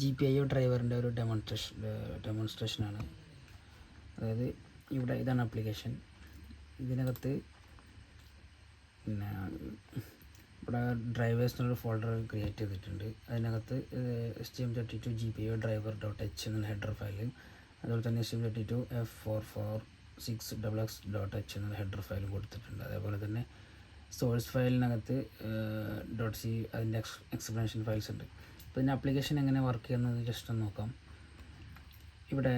GPIO ഡ്രൈവറിൻ്റെ ഒരു ഡെമോൺസ്ട്രേഷനാണ്. അതായത് ഇവിടെ ഇതാണ് ആപ്ലിക്കേഷൻ. ഇതിനകത്ത് പിന്നെ ഇവിടെ ഡ്രൈവേഴ്സ് എന്നൊരു ഫോൾഡർ ക്രിയേറ്റ് ചെയ്തിട്ടുണ്ട്. അതിനകത്ത് STM32 GPIO driver.h എന്നുള്ള ഹെഡർ ഫയലും, അതുപോലെ തന്നെ STM32 F446XX.h എന്നുള്ള ഹെഡർ ഫയലും കൊടുത്തിട്ടുണ്ട്. അതേപോലെ തന്നെ സോഴ്സ് ഫയലിനകത്ത് .c അതിൻ്റെ എക്സ്പ്ലനേഷൻ ഫയൽസ് ഉണ്ട്. അപ്പോൾ ഇതിൻ്റെ ആപ്ലിക്കേഷൻ എങ്ങനെ വർക്ക് ചെയ്യുന്നത് ജസ്റ്റ് ഒന്ന് നോക്കാം. ഇവിടെ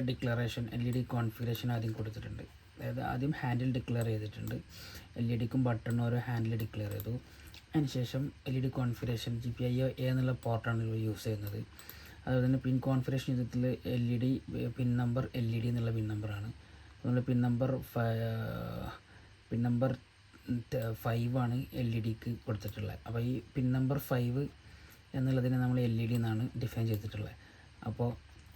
ഡിക്ലറേഷൻ LED കോൺഫിഗറേഷൻ ആദ്യം കൊടുത്തിട്ടുണ്ട്. അതായത് ആദ്യം ഹാൻഡിൽ ഡിക്ലെയർ ചെയ്തിട്ടുണ്ട്. LEDക്കും ബട്ടണും ഓരോ ഹാൻഡിൽ ഡിക്ലെയർ ചെയ്തു. അതിനുശേഷം LED കോൺഫിഗറേഷൻ GPIO A എന്നുള്ള പോർട്ടാണ് യൂസ് ചെയ്യുന്നത്. അതുപോലെ തന്നെ പിൻ കോൺഫിഗറേഷൻ ചെയ്തിട്ടുള്ള LED പിൻ നമ്പർ LED എന്നുള്ള പിൻ നമ്പറാണ്. അതുപോലെ പിൻ നമ്പർ 5 ആണ് LEDക്ക് കൊടുത്തിട്ടുള്ളത്. അപ്പോൾ ഈ പിൻ നമ്പർ 5 എന്നുള്ളതിനെ നമ്മൾ LED എന്നാണ് ഡിഫൈൻ ചെയ്തിട്ടുള്ളത്. അപ്പോൾ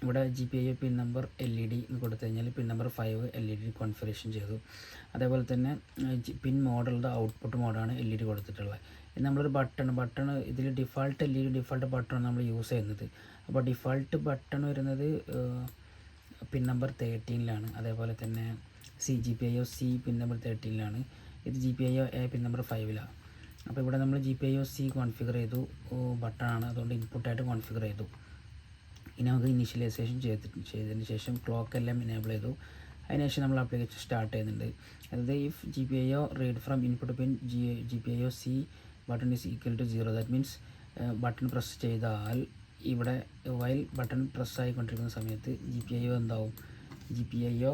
ഇവിടെ GPIO പിൻ നമ്പർ LED എന്ന് കൊടുത്തു കഴിഞ്ഞാൽ പിൻ നമ്പർ 5 LED കോൺഫിഗറേഷൻ ചെയ്തു. അതേപോലെ തന്നെ പിൻ മോഡുകളുടെ ഔട്ട്പുട്ട് മോഡാണ് LED കൊടുത്തിട്ടുള്ളത്. ഇത് നമ്മളൊരു ബട്ടൺ ഇതിൽ ഡിഫാൾട്ട് LED ഡിഫാൾട്ട് ബട്ടൺ നമ്മൾ യൂസ് ചെയ്യുന്നത്. അപ്പോൾ ഡിഫാൾട്ട് ബട്ടൺ വരുന്നത് പിൻ നമ്പർ 13ലാണ്. അതേപോലെ തന്നെ GPIO C പിൻ നമ്പർ 13ലാണ്. ഇത് GPIO A പിൻ നമ്പർ 5ലാണ്. അപ്പോൾ ഇവിടെ നമ്മൾ GPIO C കോൺഫിഗർ ചെയ്തു, ബട്ടണാണ്, അതുകൊണ്ട് ഇൻപുട്ടായിട്ട് കോൺഫിഗർ ചെയ്തു. ഇനി നമുക്ക് ഇനീഷ്യലൈസേഷൻ ചെയ്തതിന് ശേഷം ക്ലോക്ക് എല്ലാം എനേബിൾ ചെയ്തു. അതിനുശേഷം നമ്മൾ ആപ്ലിക്കേഷൻ സ്റ്റാർട്ട് ചെയ്യുന്നുണ്ട്. അതായത് if GPIO read from input pin GPIO C button is equal to 0, that means button press ചെയ്താൽ ഇവിടെ വൈൽ ബട്ടൺ പ്രസ് ആയിക്കൊണ്ടിരിക്കുന്ന സമയത്ത് GPIO എന്താവും, GPIO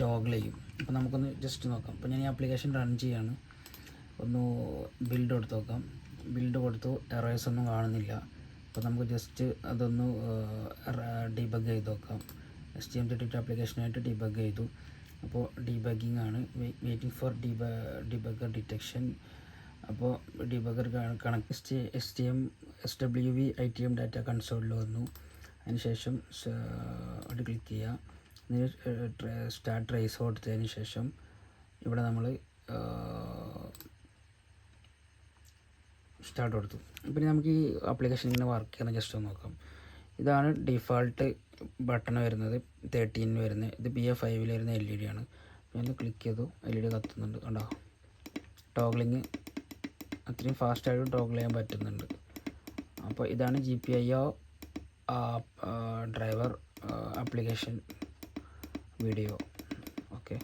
ടോഗിൾ ചെയ്യും. അപ്പോൾ നമുക്കൊന്ന് ജസ്റ്റ് നോക്കാം. അപ്പോൾ ഞാൻ ഈ ആപ്ലിക്കേഷൻ റൺ ചെയ്യാണ്. ഒന്ന് ബിൽഡ് കൊടുത്ത് നോക്കാം. ബിൽഡ് കൊടുത്തു, എറേഴ്സ് ഒന്നും കാണുന്നില്ല. അപ്പോൾ നമുക്ക് ജസ്റ്റ് അതൊന്ന് ഡീബഗ് ചെയ്ത് നോക്കാം. STM32 ആപ്ലിക്കേഷനായിട്ട് ഡീബഗ് ചെയ്തു. അപ്പോൾ ഡീബഗിങ് ആണ്, വെയിറ്റിംഗ് ഫോർ ഡീബഗർ ഡിറ്റക്ഷൻ. അപ്പോൾ debugger connect SWV ITM data കൺസോളിൽ വന്നു. അതിനുശേഷം അത് ക്ലിക്ക് ചെയ്യുക. സ്റ്റാർട്ട് ട്രേസ് കൊടുത്തതിന് ശേഷം ഇവിടെ നമ്മൾ സ്റ്റാർട്ട് കൊടുത്തു. പിന്നെ നമുക്ക് ഈ ആപ്ലിക്കേഷൻ ഇങ്ങനെ വർക്ക് ചെയ്യുന്ന ജസ്റ്റ് ഒന്ന് നോക്കാം. ഇതാണ് ഡിഫാൾട്ട് ബട്ടൺ വരുന്നത്, 13 വരുന്നത്. ഇത് BA5 വരുന്ന LED ആണ്. ഞാൻ ക്ലിക്ക് ചെയ്തു, LED കത്തുന്നുണ്ട്, കണ്ടോ. ടോഗ്ലിങ് അത്രയും ഫാസ്റ്റായിട്ട് ടോഗിൾ ചെയ്യാൻ പറ്റുന്നുണ്ട്. അപ്പോൾ ഇതാണ് GPIO driver application video. Okay.